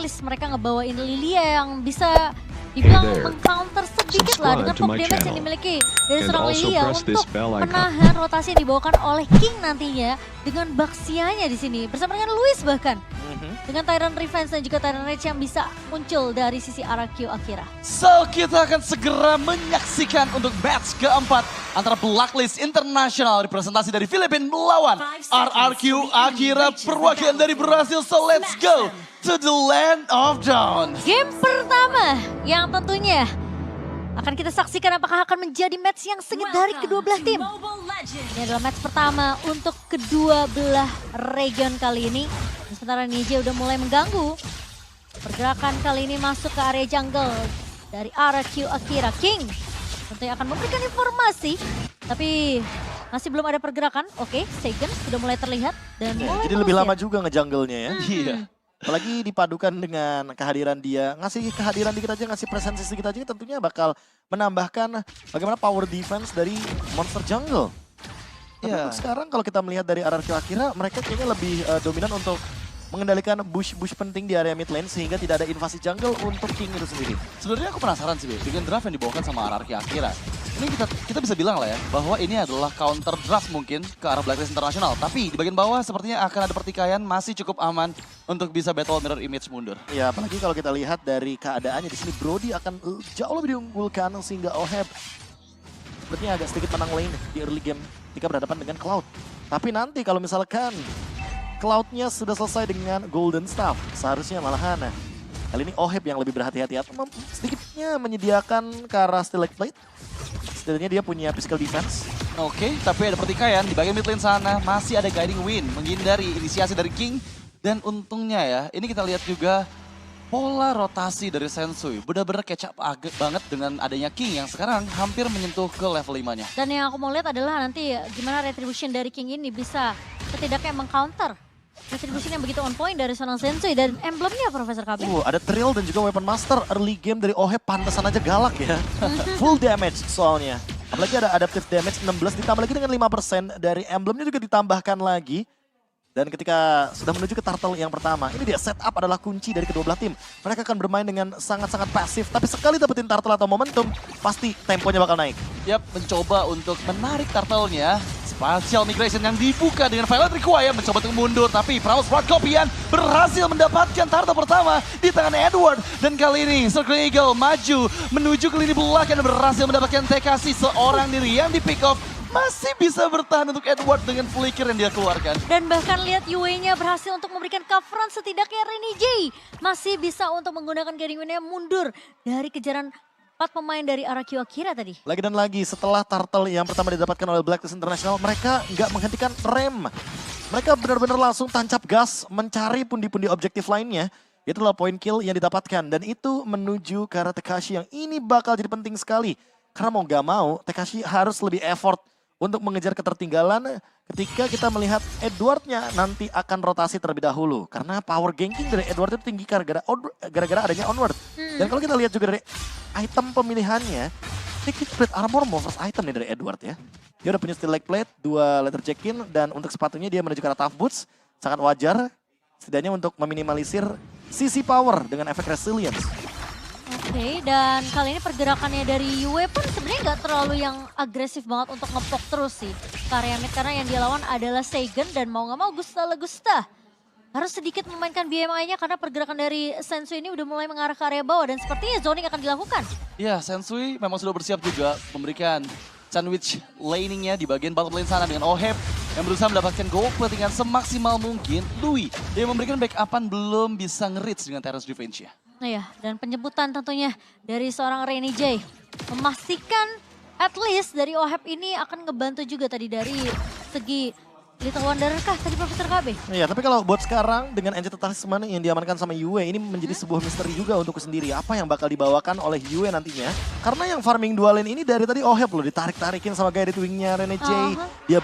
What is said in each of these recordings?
least mereka ngebawain Lilia yang bisa dibilang meng-counter sedikit lah dengan poke damage yang dimiliki dari seorang Lilia untuk menahan rotasi yang dibawakan oleh King nantinya dengan Baxianya di sini bersama dengan Luis bahkan. Dengan Tyrant Revenge dan juga Tyrant Rage yang bisa muncul dari sisi RRQ Akira. So, kita akan segera menyaksikan untuk match keempat antara Blacklist International representasi dari Filipina melawan RRQ Akira perwakilan dari Brasil. So, let's go to the land of dawn. Game pertama yang tentunya akan kita saksikan apakah akan menjadi match yang sengit dari kedua belah tim. Ini adalah match pertama untuk kedua belah region kali ini. Sementara Nije udah mulai mengganggu. Pergerakan kali ini masuk ke area jungle dari RRQ Akira. King tentunya akan memberikan informasi. Tapi masih belum ada pergerakan. Oke, Seigen sudah mulai terlihat. Dan mulai jadi lebih lama juga ngejungle-nya ya. Iya. Apalagi dipadukan dengan kehadiran dia. Ngasih kehadiran dikit aja, ngasih presensi sedikit aja tentunya bakal menambahkan bagaimana power defense dari monster jungle. Tapi untuk sekarang kalau kita melihat dari RRQ Akira, mereka kayaknya lebih dominan untuk mengendalikan bush penting di area mid lane sehingga tidak ada invasi jungle untuk King itu sendiri. Sebenarnya aku penasaran sih, dengan draft yang dibawakan sama RRQ Akira. Ini kita bisa bilang lah ya, bahwa ini adalah counter draft mungkin ke arah Blacklist International. Tapi di bagian bawah sepertinya akan ada pertikaian, masih cukup aman untuk bisa battle mirror image mundur. Ya apalagi kalau kita lihat dari keadaannya di sini, Brody akan jauh lebih diunggulkan sehingga Oheb sepertinya agak sedikit menang lane di early game ketika berhadapan dengan Cloud. Tapi nanti kalau misalkan Cloud-nya sudah selesai dengan Golden Staff, seharusnya malahan kali ini Oheb yang lebih berhati-hati atau sedikitnya menyediakan ke arah Stilek Plate. Setidaknya dia punya physical defense. Oke, tapi ada pertikaian di bagian mid lane sana, masih ada Guiding Wind menghindari inisiasi dari King. Dan untungnya ya, ini kita lihat juga pola rotasi dari Sensui benar-benar catch up banget dengan adanya King yang sekarang hampir menyentuh ke level 5-nya. Dan yang aku mau lihat adalah nanti gimana retribution dari King ini bisa setidaknya meng-counter retribution yang begitu on point dari seorang Sensui dan emblemnya Profesor KB. Ada Thrill dan juga Weapon Master early game dari Oheb pantesan aja galak ya. Full damage soalnya. Apalagi ada adaptive damage 16 ditambah lagi dengan 5% dari emblemnya juga ditambahkan lagi. Dan ketika sudah menuju ke turtle yang pertama, ini dia setup adalah kunci dari kedua belah tim. Mereka akan bermain dengan sangat-sangat pasif, tapi sekali dapetin turtle atau momentum, pasti temponya bakal naik. Yap, mencoba untuk menarik turtle-nya. Spatial migration yang dibuka dengan Violet Require mencoba untuk mundur, tapi Praus Kopian berhasil mendapatkan turtle pertama di tangan Edward. Dan kali ini Circle Eagle maju menuju ke lini belakang dan berhasil mendapatkan TKC seorang diri yang di pick off. Masih bisa bertahan untuk Edward dengan flicker yang dia keluarkan. Dan bahkan lihat Yue-nya berhasil untuk memberikan coveran setidaknya Rene J. Masih bisa untuk menggunakan Guiding Wind-nya mundur dari kejaran 4 pemain dari RRQ Akira tadi. Lagi dan lagi setelah turtle yang pertama didapatkan oleh Blacklist International, mereka nggak menghentikan rem. Mereka benar-benar langsung tancap gas mencari pundi-pundi objektif lainnya. Itulah point kill yang didapatkan dan itu menuju ke arah Tekashi yang ini bakal jadi penting sekali. Karena mau gak mau Tekashi harus lebih effort untuk mengejar ketertinggalan ketika kita melihat Edward-nya nanti akan rotasi terlebih dahulu. Karena power ganking dari Edward itu tinggi gara-gara adanya onward. Dan kalau kita lihat juga dari item pemilihannya, Ticket Plate Armor mau first item nih dari Edward ya. Dia udah punya Steel Leg Plate, 2 letter check-in, dan untuk sepatunya dia menuju ke arah Tough Boots. Sangat wajar, setidaknya untuk meminimalisir sisi power dengan efek resilience. Oke, dan kali ini pergerakannya dari Yue pun sebenarnya nggak terlalu yang agresif banget untuk ngepok terus sih ke area mid, karena yang dia lawan adalah Seigen dan mau nggak mau Gusta Legusta harus sedikit memainkan BMI-nya karena pergerakan dari Sensui ini udah mulai mengarah ke area bawah dan sepertinya zoning akan dilakukan. Ya, Sensui memang sudah bersiap juga memberikan sandwich laning-nya di bagian bottom lane sana dengan Oheb yang berusaha mendapatkan gold platingan semaksimal mungkin. Louis yang memberikan backup-an belum bisa nge-reach dengan Terrace Revenge-nya. Nah ya, dan penjemputan tentunya dari seorang Rene J memastikan at least dari Oheb ini akan ngebantu juga tadi dari segi Little Wonder kah tadi Profesor KB? Iya, tapi kalau buat sekarang dengan Enchanted Talisman yang diamankan sama Yue, ini menjadi sebuah misteri juga untukku sendiri. Apa yang bakal dibawakan oleh Yue nantinya. Karena yang farming dual lane ini dari tadi Oheb loh, ditarik-tarikin sama Guided Wing-nya Rene J. Dia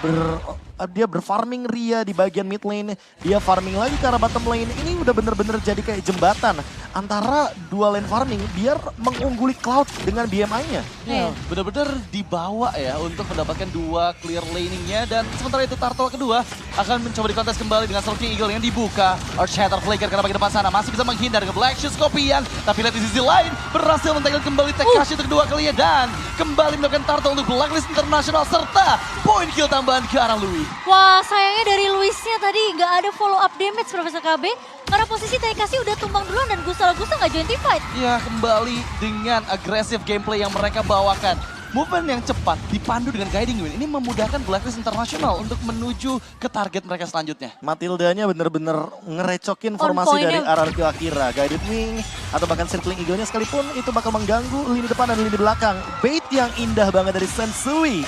dia berfarming Ria di bagian mid lane, dia farming lagi ke arah bottom lane. Ini udah bener-bener jadi kayak jembatan antara dua lane farming biar mengungguli Cloud dengan BMI-nya. Iya. Bener-bener dibawa ya untuk mendapatkan dua clear laningnya, dan sementara itu Turtle kedua akan mencoba dikontes kembali dengan Sulking Eagle yang dibuka. Earthshatter Flicker karena bagian depan sana masih bisa menghindar ke Black Shoes Kopian, tapi lihat di sisi lain berhasil men-tackle kembali Tekashi untuk kedua kalinya dan kembali mendapatkan Turtle untuk Blacklist International serta poin kill tambahan ke arah Louis. Wah, sayangnya dari Luisnya tadi nggak ada follow up damage Profesor KB. Karena posisi Tekashi udah tumbang duluan dan Gusta nggak join team fight. Ya, kembali dengan agresif gameplay yang mereka bawakan. Movement yang cepat dipandu dengan guiding win ini memudahkan Blacklist International untuk menuju ke target mereka selanjutnya. Matildanya bener-bener ngerecokin On formasi point-nya. dari RRQ Akira. Guided Wing atau bahkan Circling Eagle-nya sekalipun itu bakal mengganggu lini depan dan lini belakang. Bait yang indah banget dari Sensui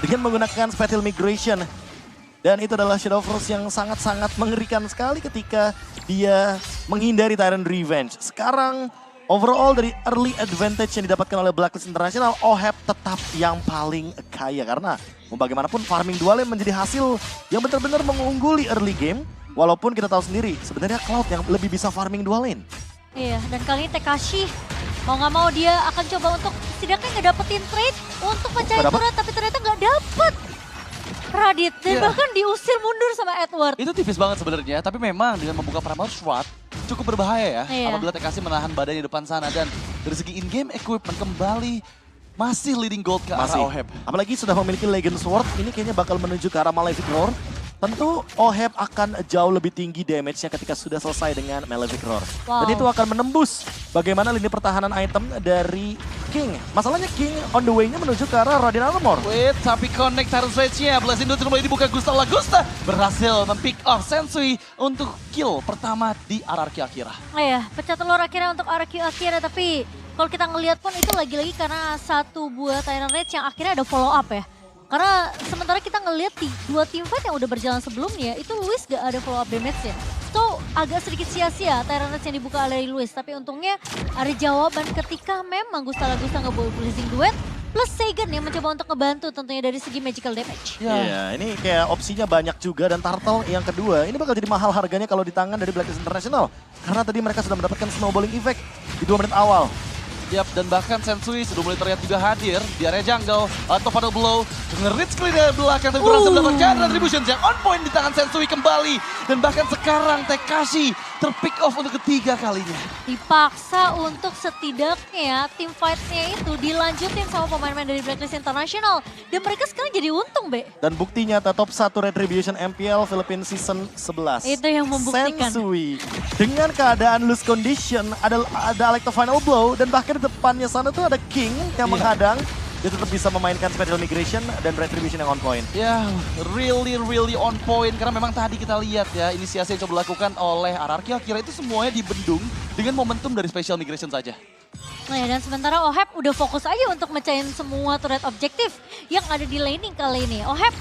dengan menggunakan Spatial Migration. Dan itu adalah Shadow Force yang sangat-sangat mengerikan sekali ketika dia menghindari Tyrant Revenge. Sekarang overall dari early advantage yang didapatkan oleh Blacklist International, OHEB tetap yang paling kaya. Karena mau bagaimanapun farming dua lane menjadi hasil yang benar-benar mengungguli early game. Walaupun kita tahu sendiri sebenarnya Cloud yang lebih bisa farming dua lane. Iya, dan kali ini Tekashi mau nggak mau dia akan coba untuk setidaknya ngedapetin trade untuk mencari Nggak dapet. turret, tapi ternyata nggak dapet. Radit, dan Iya. bahkan diusir mundur sama Edward. Itu tipis banget sebenarnya, tapi memang dengan membuka Primal Shroud cukup berbahaya ya. Iya. Apabila TKC menahan badannya di depan sana, dan dari segi in-game equipment kembali masih leading gold ke arah Masih. OHEB. Apalagi sudah memiliki Legend Sword, ini kayaknya bakal menuju ke arah Malefic Roar. Tentu OHEB akan jauh lebih tinggi damage-nya ketika sudah selesai dengan Malefic Roar. Wow. Dan itu akan menembus bagaimana lini pertahanan item dari King. Masalahnya King on the way-nya menuju ke arah Radiant Armor. Wait, tapi connect Tyrant Rage-nya. Blast Industry kembali dibuka. Gusta Lagusta berhasil mempick off Sensui untuk kill pertama di RRQ Akira. Iya, pecah telur akhirnya untuk RQ Akira, tapi kalau kita ngelihat pun itu lagi-lagi karena satu buah Tyrant Rage yang akhirnya ada follow up ya. Karena sementara kita ngelihat dua team fight yang udah berjalan sebelumnya, itu Luis gak ada follow up damage ya. So agak sedikit sia-sia Tyrant Rage yang dibuka oleh Luis, tapi untungnya ada jawaban ketika memang Gusta ngebawa blazing duet. Plus Sagan yang mencoba untuk ngebantu tentunya dari segi magical damage. Iya, ini kayak opsinya banyak juga, dan Turtle yang kedua ini bakal jadi mahal harganya kalau di tangan dari Blacklist International. Karena tadi mereka sudah mendapatkan snowballing effect di 2 menit awal. Yap, dan bahkan Sensui sudah mulai terlihat juga hadir di area jungle atau Final Blow. Nge-reach clear dari belakang tapi berhasil mendapatkan retribution yang on point di tangan Sensui kembali. Dan bahkan sekarang Tekashi terpick off untuk ketiga kalinya. Dipaksa untuk setidaknya tim fight-nya itu dilanjutin sama pemain-pemain dari Blacklist International. Dan mereka sekarang jadi untung, Be. Dan buktinya top 1 Retribution MPL Philippines Season 11. Itu yang membuktikan. Sensui dengan keadaan loose condition, ada Alecto Final Blow, dan bahkan di depannya sana tuh ada King yang menghadang. Dia tetap bisa memainkan Spatial Migration dan Retribution yang on point. Ya, really on point. Karena memang tadi kita lihat ya, inisiasi yang coba dilakukan oleh RRQ Akira itu semuanya dibendung dengan momentum dari Spatial Migration saja. Nah ya, dan sementara OHEB udah fokus aja untuk mecahin semua turret objektif yang ada di laning kali ini. OHEB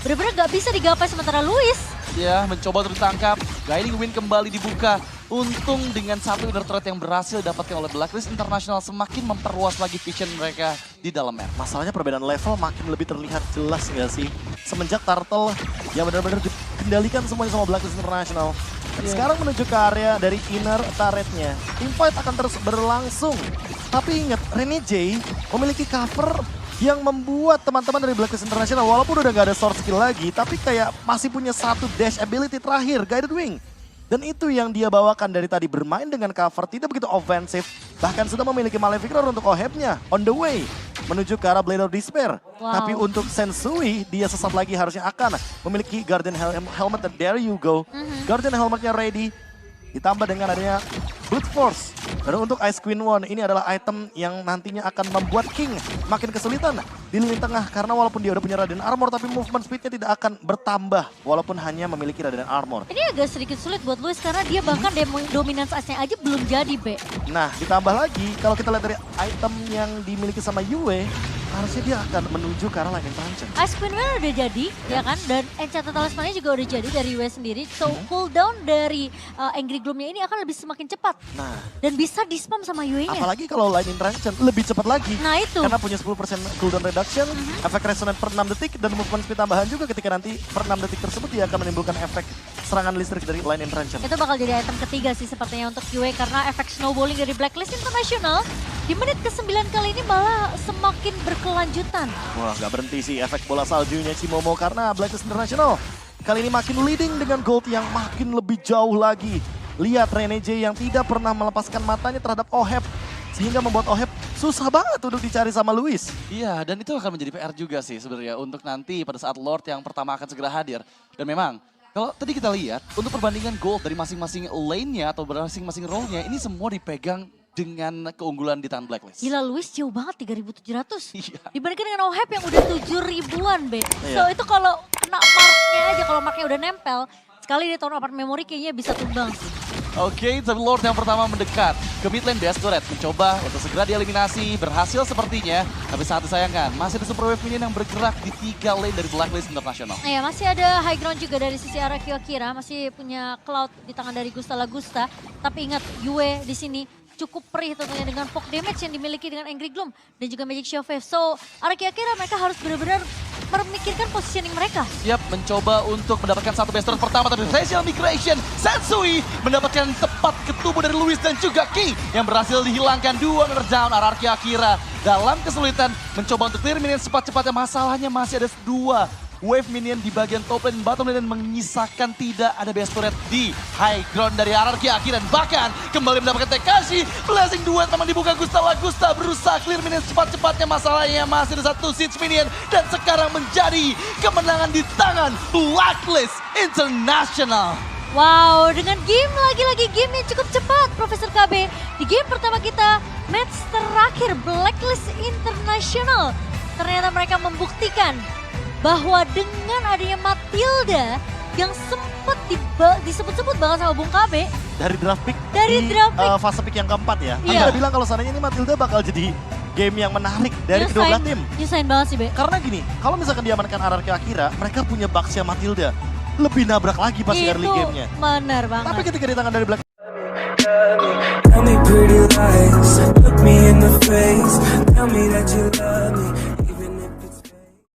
bener-bener gak bisa digapai sementara Luis. Ya, mencoba untuk ditangkap. Guiding Win kembali dibuka. Untung dengan satu inner turret yang berhasil didapatkan oleh Blacklist International semakin memperluas lagi vision mereka di dalam map. Masalahnya perbedaan level makin lebih terlihat jelas nggak sih? Semenjak Turtle yang benar-benar dikendalikan semuanya sama Blacklist International. Dan sekarang menuju ke area dari inner turretnya. Teamfight akan terus berlangsung. Tapi ingat, Rene J memiliki cover yang membuat teman-teman dari Blacklist International walaupun udah gak ada source skill lagi, tapi kayak masih punya satu dash ability terakhir, Guided Wing. Dan itu yang dia bawakan dari tadi, bermain dengan cover, tidak begitu offensif. Bahkan sudah memiliki Malefic Roar untuk OHEB-nya, on the way menuju ke arah Blade of Despair. Wow. Tapi untuk Sensui, dia sesaat lagi harusnya akan memiliki Guardian Helmet, dan there you go. Guardian Helmetnya ready, ditambah dengan adanya Brute Force. Dan untuk Ice Queen One, ini adalah item yang nantinya akan membuat King makin kesulitan di lini tengah. Karena walaupun dia udah punya Radiant Armor, tapi movement speednya tidak akan bertambah walaupun hanya memiliki Radiant Armor. Ini agak sedikit sulit buat Luis karena dia bahkan dominance ice-nya aja belum jadi, Be. Nah, ditambah lagi kalau kita lihat dari item yang dimiliki sama Yue, harusnya dia akan menuju ke arah Lightning Tranchen. Ice Queen Well udah jadi, ya kan? Dan Enchanted Talisman-nya juga udah jadi dari UA sendiri. So cooldown dari Angry Gloom-nya ini akan lebih semakin cepat. Nah, Dan bisa di-spam sama UA-nya. apalagi kalau Lightning Tranchen lebih cepat lagi. Nah itu. Karena punya 10% cooldown reduction, efek resonant per 6 detik, dan movement speed tambahan juga ketika nanti per 6 detik tersebut dia akan menimbulkan efek serangan listrik dari Lightning Tranchen. Itu bakal jadi item ketiga sih sepertinya untuk UA karena efek snowballing dari Blacklist International di menit ke-9 kali ini malah semakin berkelanjutan. Wah, gak berhenti sih efek bola saljunya Cimomo karena Blacklist International kali ini makin leading dengan gold yang makin lebih jauh lagi. Lihat Rene J yang tidak pernah melepaskan matanya terhadap Oheb sehingga membuat Oheb susah banget untuk dicari sama Luis. Iya, dan itu akan menjadi PR juga sih sebenarnya untuk nanti pada saat Lord yang pertama akan segera hadir. Dan memang, kalau tadi kita lihat, untuk perbandingan gold dari masing-masing lane-nya atau masing-masing role-nya, ini semua dipegang dengan keunggulan di tangan Blacklist. Gila, Luis jauh banget 3.700. Iya. Dibandingkan dengan Oheb yang udah 7.000-an, Be. So Iya. itu kalau kena marknya aja, kalau marknya udah nempel, sekali dia turun apart memory kayaknya bisa tumbang sih. Oke, tapi Lord yang pertama mendekat ke mid lane Desperate. Mencoba untuk segera dieliminasi, berhasil sepertinya. Tapi sangat disayangkan, masih ada Super Wave Minion yang bergerak di 3 lane dari Blacklist International. Iya, masih ada high ground juga dari sisi Arakio Akira, masih punya Cloud di tangan dari Gusta Lagusta. Tapi ingat, Yue di sini cukup perih tentunya dengan poke damage yang dimiliki dengan Angry Gloom dan juga Magic Shield Wave. So, Arakio Akira mereka harus benar-benar memikirkan positioning mereka. Siap mencoba untuk mendapatkan satu best turret pertama dari Facial Migration. Sensui mendapatkan tepat ke tubuh dari Luis dan juga Ki yang berhasil dihilangkan. 2 runner down. Arakio Akira dalam kesulitan mencoba untuk clear minion cepat-cepatnya. Masalahnya masih ada 2 wave minion di bagian top lane dan bottom lane dan menyisakan tidak ada best turret di high ground dari Arakio Akira. Dan bahkan kembali mendapatkan Tekashi. Blessing 2 teman dibuka Gusta Lagusta berusaha clear minion cepat-cepatnya. Masalahnya masih ada 1 siege minion dan sekarang menjadi kemenangan di tangan Blacklist International. Wow, dengan game lagi-lagi game yang cukup cepat, Profesor KB. Di game pertama kita, match terakhir Blacklist International. Ternyata mereka membuktikan bahwa dengan adanya Matilda yang sempat disebut-sebut banget sama Bung KB. Dari draft pick Dari di draft pick. fase pick yang keempat ya. Iya. Anda bilang kalau seandainya ini Matilda bakal jadi game yang menarik dari kedua belah tim. Nyusahin banget sih, Be. Karena gini, kalau misalkan diamankan Arakio Akira, mereka punya Baxia Matilda. Lebih nabrak lagi pasti early game-nya. Bener banget. Tapi ketika di tangan dari Black Tell me pretty lies, look me in the face, tell me that you love